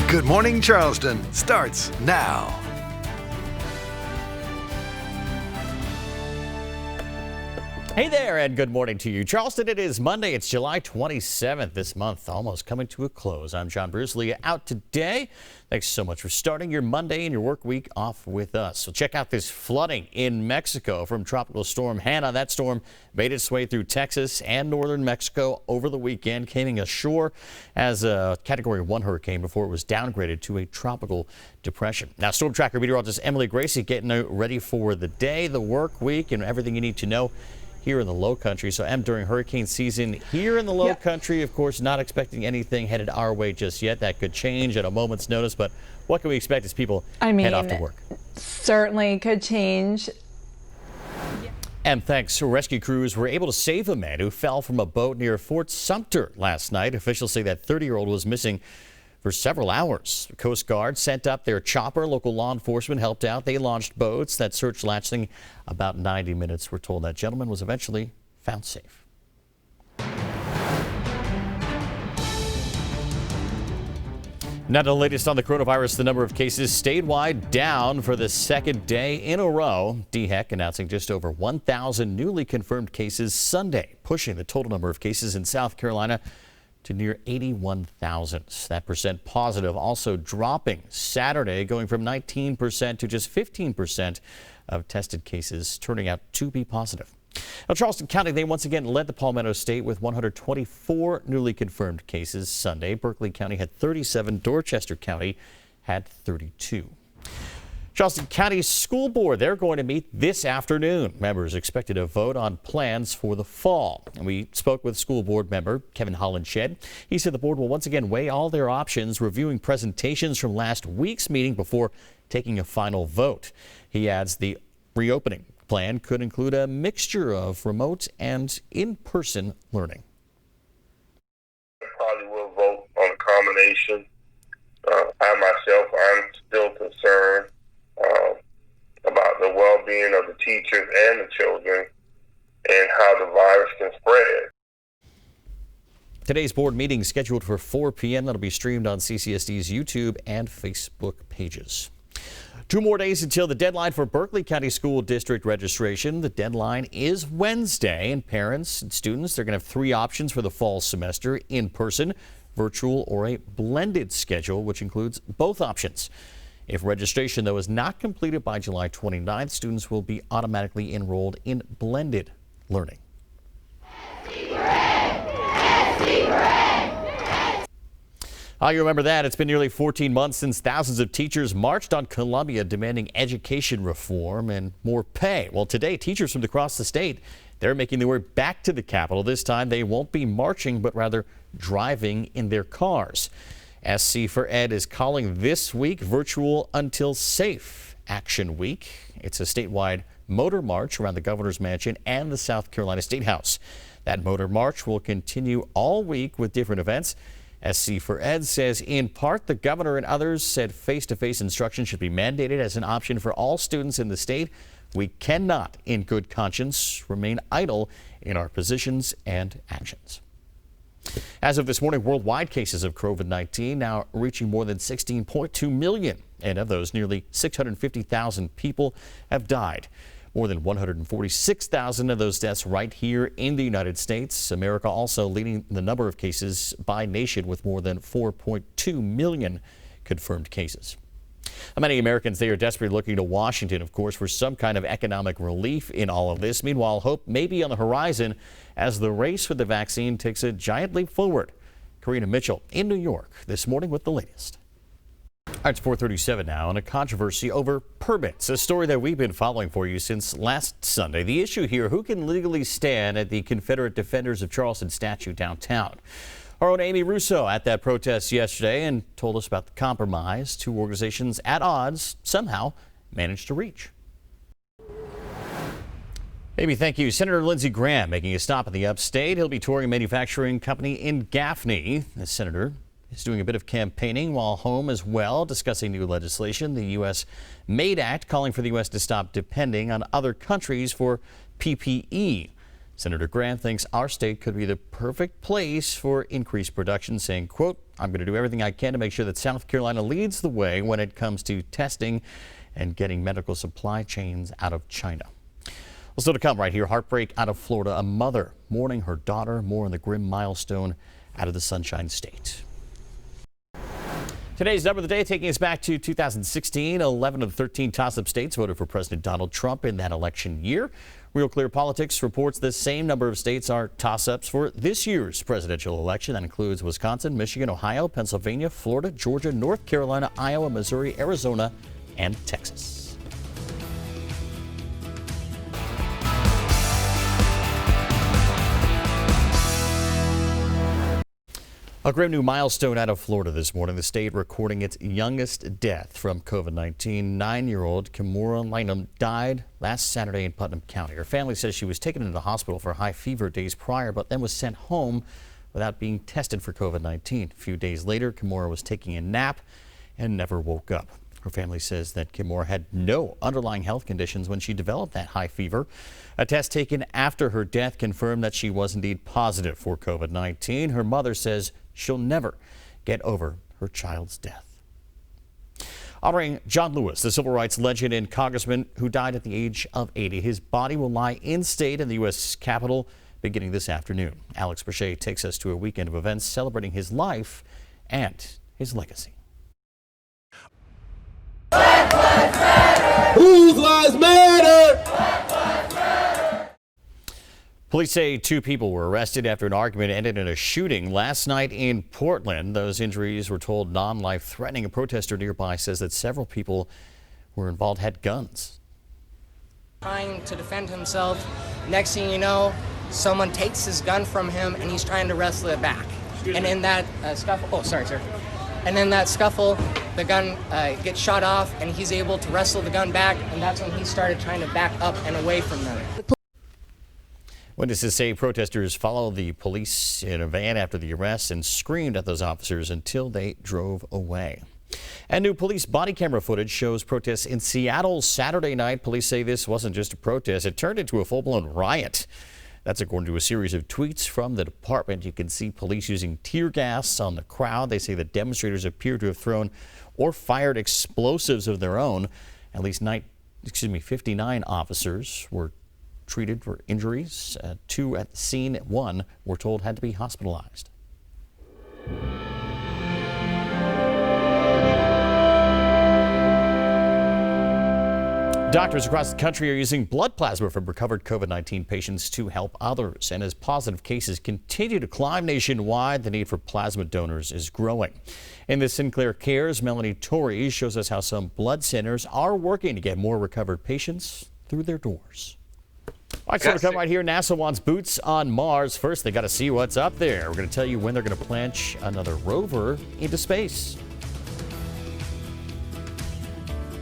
Good Morning Charleston starts now. Hey there, and good morning to you, Charleston. It is Monday. It's July 27th this month, almost coming to a close. I'm John Bruce Lee out today. Thanks so much for starting your Monday and your work week off with us. So check out this flooding in Mexico from Tropical Storm Hanna. That storm made its way through Texas and northern Mexico over the weekend, coming ashore as a Category 1 hurricane before it was downgraded to a tropical depression. Now, Storm Tracker meteorologist Emily Gracie getting ready for the day, the work week, and everything you need to know here in the low country. So during hurricane season here in the low country, of course, not expecting anything headed our way just yet. That could change at a moment's notice, but what can we expect as people head off to work? Certainly could change. And thanks, rescue crews were able to save a man who fell from a boat near Fort Sumter last night. Officials say that 30-year-old was missing for several hours. The Coast Guard sent up their chopper. Local law enforcement helped out. They launched boats. That search lasting about 90 minutes. We're told that gentleman was eventually found safe. Now the latest on the coronavirus, the number of cases statewide down for the second day in a row. DHEC announcing just over 1,000 newly confirmed cases Sunday, pushing the total number of cases in South Carolina to near 81,000. That percent positive also dropping Saturday, going from 19% to just 15% of tested cases turning out to be positive. Now, Charleston County, they once again led the Palmetto State with 124 newly confirmed cases Sunday. Berkeley County had 37. Dorchester County had 32. Charleston County School Board, they're going to meet this afternoon. Members expected to vote on plans for the fall. And we spoke with school board member Kevin Hollenshed. He said the board will once again weigh all their options, reviewing presentations from last week's meeting before taking a final vote. He adds the reopening plan could include a mixture of remote and in-person learning. Probably will vote on a combination. I'm still concerned about the well-being of the teachers and the children and how the virus can spread. Today's board meeting is scheduled for 4 p.m. That'll be streamed on CCSD's YouTube and Facebook pages. 2 more days until the deadline for Berkeley County School District registration. The deadline is Wednesday, and parents and students, they're going to have 3 options for the fall semester: in person, virtual, or a blended schedule, which includes both options. If registration, though, is not completed by July 29th, students will be automatically enrolled in blended learning. You remember that. It's been nearly 14 months since thousands of teachers marched on Columbia demanding education reform and more pay. Well, today, teachers from across the state, they're making their way back to the Capitol. This time, they won't be marching, but rather driving in their cars. SC for Ed is calling this week Virtual Until Safe Action Week. It's a statewide motor march around the governor's mansion and the South Carolina State House. That motor march will continue all week with different events. SC for Ed says in part the governor and others said face-to-face instruction should be mandated as an option for all students in the state. We cannot, in good conscience, remain idle in our positions and actions. As of this morning, worldwide cases of COVID-19 now reaching more than 16.2 million. And of those, nearly 650,000 people have died. More than 146,000 of those deaths right here in the United States. America also leading the number of cases by nation with more than 4.2 million confirmed cases. Many Americans, they are desperately looking to Washington, of course, for some kind of economic relief in all of this. Meanwhile, hope may be on the horizon as the race for the vaccine takes a giant leap forward. Karina Mitchell in New York this morning with the latest. All right, it's 4:37 now, and a controversy over permits, a story that we've been following for you since last Sunday. The issue here, who can legally stand at the Confederate Defenders of Charleston statue downtown? Our own Amy Russo at that protest yesterday and told us about the compromise 2 organizations at odds somehow managed to reach. Amy, thank you. Senator Lindsey Graham making a stop in the upstate. He'll be touring a manufacturing company in Gaffney. The senator is doing a bit of campaigning while home as well, discussing new legislation, the U.S. MADE Act, calling for the U.S. to stop depending on other countries for PPE. Senator Graham thinks our state could be the perfect place for increased production, saying, quote, I'm going to do everything I can to make sure that South Carolina leads the way when it comes to testing and getting medical supply chains out of China. Well, still to come right here, heartbreak out of Florida. A mother mourning her daughter. More on the grim milestone out of the Sunshine State. Today's number of the day taking us back to 2016. 11 of the 13 toss-up states voted for President Donald Trump in that election year. Real Clear Politics reports the same number of states are toss-ups for this year's presidential election. That includes Wisconsin, Michigan, Ohio, Pennsylvania, Florida, Georgia, North Carolina, Iowa, Missouri, Arizona, and Texas. A grim new milestone out of Florida this morning. The state recording its youngest death from COVID-19. 9-year-old Kimora Lynham died last Saturday in Putnam County. Her family says she was taken into the hospital for high fever days prior, but then was sent home without being tested for COVID-19. A few days later, Kimora was taking a nap and never woke up. Her family says that Kimora had no underlying health conditions when she developed that high fever. A test taken after her death confirmed that she was indeed positive for COVID-19. Her mother says she'll never get over her child's death. Honoring John Lewis, the civil rights legend and congressman who died at the age of 80. His body will lie in state in the U.S. Capitol beginning this afternoon. Alex Brachet takes us to a weekend of events celebrating his life and his legacy. Whose lives matter? Police say 2 people were arrested after an argument ended in a shooting last night in Portland. Those injuries were told non-life-threatening. A protester nearby says that several people who were involved had guns. Trying to defend himself. Next thing you know, someone takes his gun from him and he's trying to wrestle it back. And in that scuffle, oh, sorry, sir. And in that scuffle, the gun gets shot off and he's able to wrestle the gun back. And that's when he started trying to back up and away from them. Witnesses say protesters followed the police in a van after the arrest and screamed at those officers until they drove away. And new police body camera footage shows protests in Seattle Saturday night. Police say this wasn't just a protest. It turned into a full-blown riot. That's according to a series of tweets from the department. You can see police using tear gas on the crowd. They say the demonstrators appear to have thrown or fired explosives of their own. At least 59 officers were treated for injuries. 2 at the scene. 1 were told had to be hospitalized. Doctors across the country are using blood plasma from recovered COVID-19 patients to help others. And as positive cases continue to climb nationwide, the need for plasma donors is growing. In the Sinclair Cares, Melanie Torrey shows us how some blood centers are working to get more recovered patients through their doors. All right, so to come right here, NASA wants boots on Mars. First, they got to see what's up there. We're going to tell you when they're going to launch another rover into space.